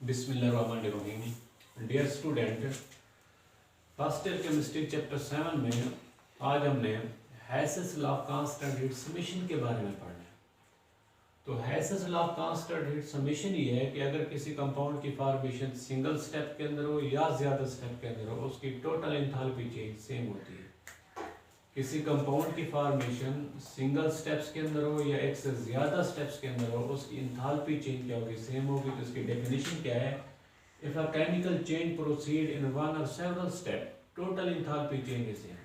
बिस्मिल्लाहिर्रहमानिर्रहीम। Dear student, first year chemistry chapter 7 में आज हमने Hess's law of constant heat summation के बारे में पढ़ना है। तो Hess's law of constant heat summation ये है कि अगर किसी कंपाउंड की फॉर्मेशन सिंगल स्टेप के अंदर हो या ज़्यादा स्टेप के अंदर हो, उसकी टोटल एंथैल्पी चेंज सेम होती है। किसी कंपाउंड की फॉर्मेशन सिंगल स्टेप्स के अंदर हो या एक से ज़्यादा स्टेप्स के अंदर हो, उसकी एंथैल्पी चेंज क्या होगी, सेम होगी। तो इसकी डेफिनेशन क्या है? If a chemical change proceed in one or several step, total enthalpy change is same.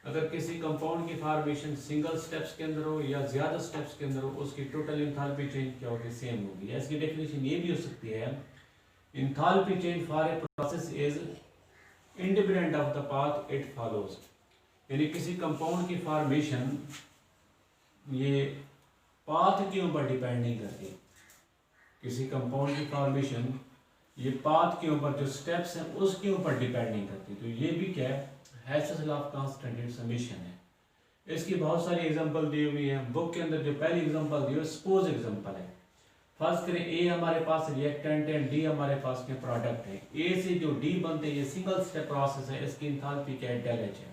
अगर किसी कंपाउंड की फॉर्मेशन सिंगल स्टेप्स के अंदर हो या ज़्यादा स्टेप्स के अंदर हो, उसकी टोटल एंथैल्पी चेंज क्या होगी, सेम होगी। या इसकी डेफिनेशन ये भी हो सकती है, enthalpy change for a process is independent of the path it follows. यानी किसी कंपाउंड की फॉर्मेशन ये पाथ के ऊपर डिपेंड नहीं करती। किसी कंपाउंड की फॉर्मेशन ये पाथ के ऊपर, जो स्टेप्स हैं उसके ऊपर डिपेंड नहीं करती। तो ये भी क्या है? हैसेस law of constant heat summation है। इसकी बहुत सारी एग्जांपल दी हुई है बुक के अंदर। जो पहली एग्जांपल दी हुई है सपोज एग्जांपल है। फर्स्ट करें, ए हमारे पास रिएक्टेंट है, डी हमारे पास के प्रोडक्ट है। ए से जो डी बनते हैं ये सिंगल स्टेप प्रोसेस है, इसकी एंथैल्पी क्या है? डेल एच है।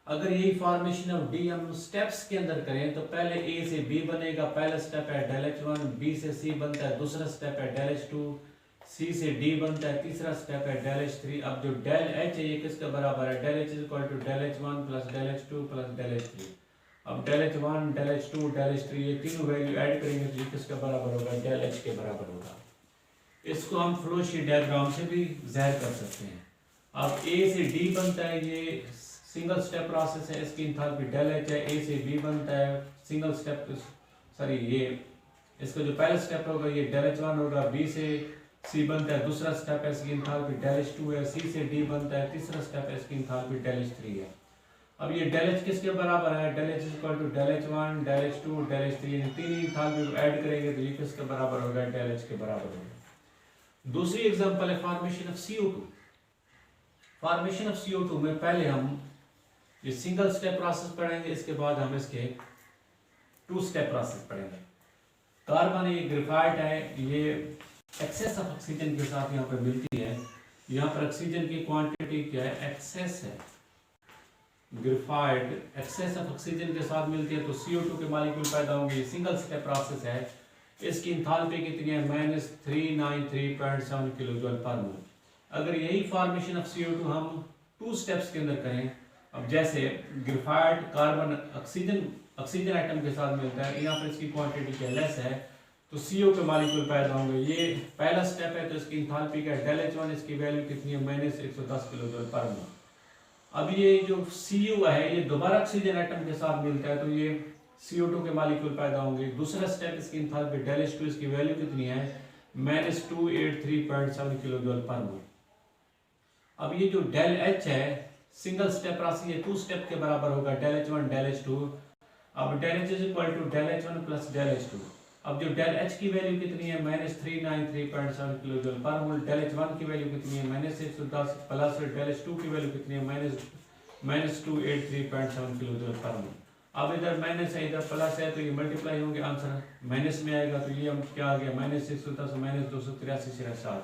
अगर यही फॉर्मेशन ऑफ डी हम स्टेप्स के अंदर करें तो पहले ए से बी बनेगा, पहला स्टेप है डेल एच वन, बी से सी बनता है, दूसरा स्टेप है डेल एच टू, सी से डी बनता है, तीसरा स्टेप है डेल एच थ्री। अब जो डेल एच है ये किसके बराबर है? Del H is equal to del H one plus del H two plus del H three. अब del H one, del H two, del H three, ये तीनों वैल्यू ऐड करेंगे तो ये किसके बराबर होगा? डेल एच के बराबर होगा। इसको हम फ्लो शीट डायग्राम से भी ज़ाहिर कर सकते हैं। अब ए से डी बनता है, ये सिंगल स्टेप प्रोसेस है, इसकी एंथैल्पी डेल एच है। ए से बी बनता है, सिंगल स्टेप, सॉरी ये इसका जो पहला स्टेप होगा ये डेल एच वन होगा। बी से सी बनता है, दूसरा स्टेप है, इसकी एंथैल्पी डेल एच टू है। सी से डी बनता है, तीसरा स्टेप है, इसकी एंथैल्पी डेल एच थ्री है। अब ये डेल एच किसके बराबर है? Del H is equal to del H one, del H two, del H three. इन तीन एंथैल्पी को ऐड करेंगे तो ये किसके बराबर होगा? डेल एच के बराबर होगा। दूसरी एग्जांपल है formation of CO2। Formation of CO2 में पहले हम ये सिंगल स्टेप प्रोसेस पढ़ेंगे, इसके बाद हम इसके टू स्टेप प्रोसेस पढ़ेंगे। कार्बन ये ग्रेफाइट है, ये एक्सेस ऑफ ऑक्सीजन के साथ यहाँ पर मिलती है। यहाँ पर ऑक्सीजन की क्वांटिटी क्या है? एक्सेस है। ग्रेफाइट एक्सेस ऑफ ऑक्सीजन के साथ मिलती है तो CO2 के मॉलिक्यूल पैदा होंगे। सिंगल स्टेप प्रोसेस है। इसकी एंथैल्पी कितनी है? -393.7 किलोजूल पर मोल। अगर यही फॉर्मेशन ऑफ CO2 हम टू स्टेप्स के अंदर करें, अब जैसे ग्रेफाइट कार्बन ऑक्सीजन आइटम के साथ मिलता है, यहाँ पर इसकी क्वांटिटी क्या लेस है तो CO के मॉलिक्यूल पैदा होंगे। ये पहला स्टेप है तो इसकी एंथैल्पी क्या? डेल एच वन, इसकी वैल्यू कितनी है? -110 किलोजूल पर मोल। अब ये जो CO है ये दोबारा ऑक्सीजन आइटम के साथ मिलता है तो ये CO2 के मॉलिक्यूल पैदा होंगे। दूसरा स्टेप, इसकी एंथैल्पी डेल एच टू, इसकी वैल्यू कितनी है? -283.7 किलोजूल पर मोल। अब ये जो डेल एच है सिंगल स्टेप राशि है, टू स्टेप के बराबर होगा, del H one, del H two. अब del H is equal to del H one plus del H two. अब जो डेल एच की वैल्यू कितनी है? -393.7 किलोजूल पर मोल। डेल एच वन की वैल्यू कितनी है? -110 प्लस डेल एच टू की वैल्यू कितनी है? -283.7 किलोजूल पर मोल। अब इधर माइनस है, इधर प्लस है तो ये मल्टीप्लाई होंगे, आंसर माइनस में आएगा। तो ये हम क्या आ गया? -110 -283.7।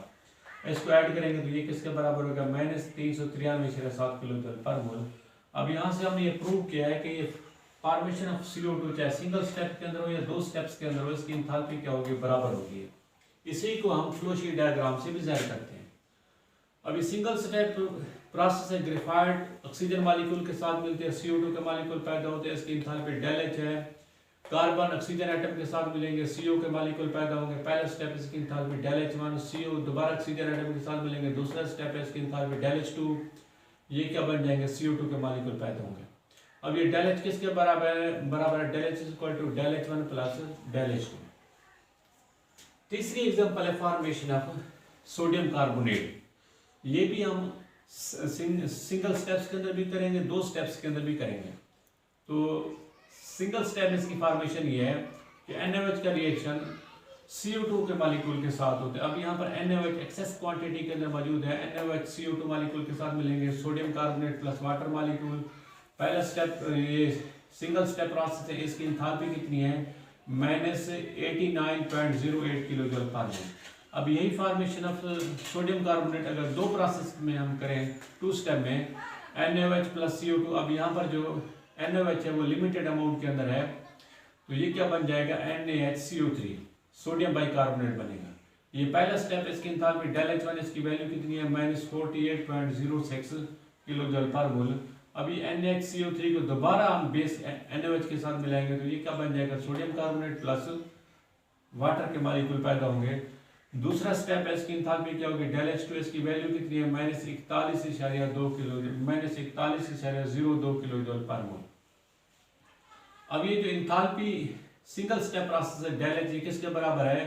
इसको ऐड करेंगे तो ये किसके बराबर होगा? -393.7 किलोजूल पर मोल। अब यहाँ से हमने ये प्रूव किया है कि ये फॉर्मेशन ऑफ CO2 चाहे सिंगल स्टेप के अंदर हो या दो स्टेप्स के अंदर हो, इसकी एंथैल्पी क्या होगी? बराबर होगी। इसी को हम फ्लो शीट डायग्राम से भी जाहिर करते हैं। अभी सिंगल स्टेप प्रोसेस है, ग्रेफाइट ऑक्सीजन मॉलिक्यूल के साथ मिलते हैं, CO2 के मॉलिक्यूल पैदा होते हैं, इसकी एंथैल्पी डेल एच है। कार्बन ऑक्सीजन आइटम के साथ मिलेंगे, CO के मॉलिक्यूल पैदा होंगे। पहला स्टेप इसकी enthalpy del H one, CO दोबारा ऑक्सीजन आइटम के साथ मिलेंगे, दूसरा स्टेप है इसकी एंथैल्पी डेल एच टू। ये क्या बन जाएंगे? CO2 के मॉलिक्यूल पैदा होंगे। अब ये डेल एच किसके बराबर है? बराबर है del H is equal to del H one plus del H two. तीसरी एग्जांपल है फॉर्मेशन ऑफ सोडियम कार्बोनेट। ये भी हम सिंगल स्टेप्स के अंदर भी करेंगे, दो स्टेप्स के अंदर भी करेंगे। तो सिंगल स्टेप इसकी फॉर्मेशन ये है कि NaOH का रिएक्शन CO2 के मॉलिक्यूल के साथ होते हैं। अब यहाँ पर NaOH एक्सेस क्वांटिटी के अंदर मौजूद है। NaOH CO2 मॉलिक्यूल के साथ मिलेंगे, sodium carbonate plus water molecule. पहला स्टेप ये सिंगल स्टेप प्रोसेस है, इसकी एंथैल्पी कितनी है? -89.08 किलोजूल पर मोल। अब यही फॉर्मेशन ऑफ सोडियम कार्बोनेट अगर दो प्रोसेस में हम करें, टू स्टेप में, NaOH प्लस CO2, अब यहाँ पर जो NaOH है वो लिमिटेड अमाउंट के अंदर है, तो ये क्या बन जाएगा, NaHCO3 सोडियम बाइकार्बोनेट बनेगा। ये पहला स्टेप, इसकी एंथैल्पी ΔH1 इसकी वैल्यू कितनी है, -48.06 किलो जूल पर मोल। अभी NaHCO3 को दोबारा हम बेस NaOH के साथ मिलाएंगे तो ये क्या बन जाएगा, सोडियम कार्बोनेट प्लस वाटर के मॉलिक्यूल पैदा होंगे। दूसरा स्टेप है, इसकी एंथैल्पी क्या होगी, ΔH2 इसकी वैल्यू कितनी है, -41.2 किलो, -41.02 किलो जूल पर मोल। अब ये जो एंथैल्पी सिंगल स्टेप प्रोसेस है ΔH, किसके बराबर है,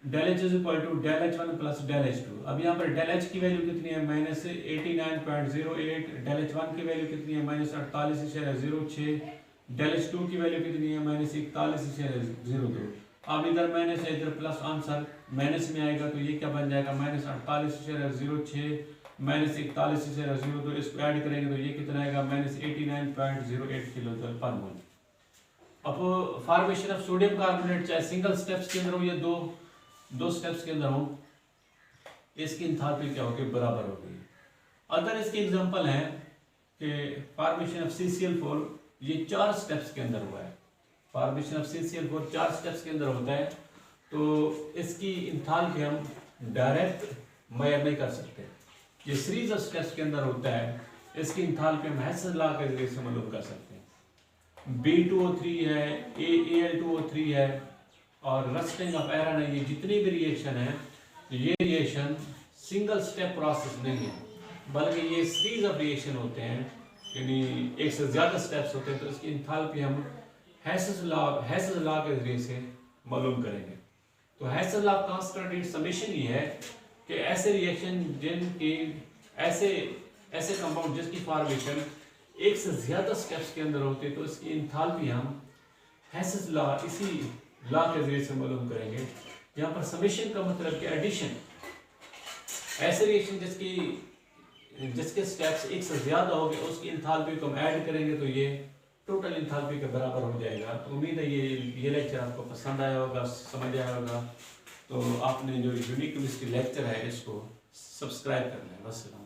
ΔH is equal to ΔH1 plus ΔH2। अब यहाँ पर ΔH की वैल्यू कितनी है, -89.08, ΔH1 की वैल्यू कितनी है, -48.06, ΔH2 की वैल्यू कितनी है, -41.02। अब इधर माइनस है, इधर प्लस, आंसर माइनस में आएगा तो ये क्या बन जाएगा, -48.06 -41.02, इसको ऐड करेंगे तो ये कितना आएगा, -89.08 किलो जूल पर मोल। अब फॉर्मेशन ऑफ सोडियम कार्बोनेट चाहे सिंगल स्टेप्स के अंदर हो या दो स्टेप्स के अंदर हो, इसकी एंथैल्पी क्या होगी, बराबर होगी। अदर इसके एग्जांपल हैं कि फॉर्मेशन ऑफ CCl4, ये 4 स्टेप्स के अंदर हुआ है। फॉर्मेशन ऑफ CCl4 4 स्टेप्स के अंदर होता है, तो इसकी एंथैल्पी हम डायरेक्ट मेजर नहीं कर सकते। ये सीरीज ऑफ स्टेप्स के अंदर होता है, इसकी एंथैल्पी हम हेसेस लॉ के जरिए से मालूम कर सकते हैं। B2O3 है, Al2O3 है और रस्टिंग ऑफ आयरन है, ये जितनी भी रिएक्शन है, ये रिएक्शन सिंगल स्टेप प्रोसेस नहीं है, बल्कि ये सीरीज ऑफ रिएक्शन होते हैं, यानी एक से ज़्यादा स्टेप्स होते हैं। तो इसकी एंथैल्पी हम हेसेस लॉ के जरिए से मालूम करेंगे। तो Hess's law constant it summation ये है कि ऐसे रिएक्शन जिनकी ऐसे कंपाउंड जिसकी फॉर्मेशन एक से ज़्यादा स्टेप्स के अंदर होते हैं, तो इसकी एंथैल्पी हम हेसेस लॉ, इसी लॉ के जरिए से मालूम करेंगे। यहाँ पर समेशन का मतलब कि एडिशन, ऐसे रिएक्शन जिसके स्टेप्स एक से ज़्यादा हो गए, उसकी एंथैल्पी को हम ऐड करेंगे तो ये टोटल एंथैल्पी के बराबर हो जाएगा। तो उम्मीद है ये लेक्चर आपको पसंद आया होगा, समझ आया होगा। तो आपने जो यूनिक केमिस्ट्री लेक्चर है इसको सब्सक्राइब करना है। वस्सलाम।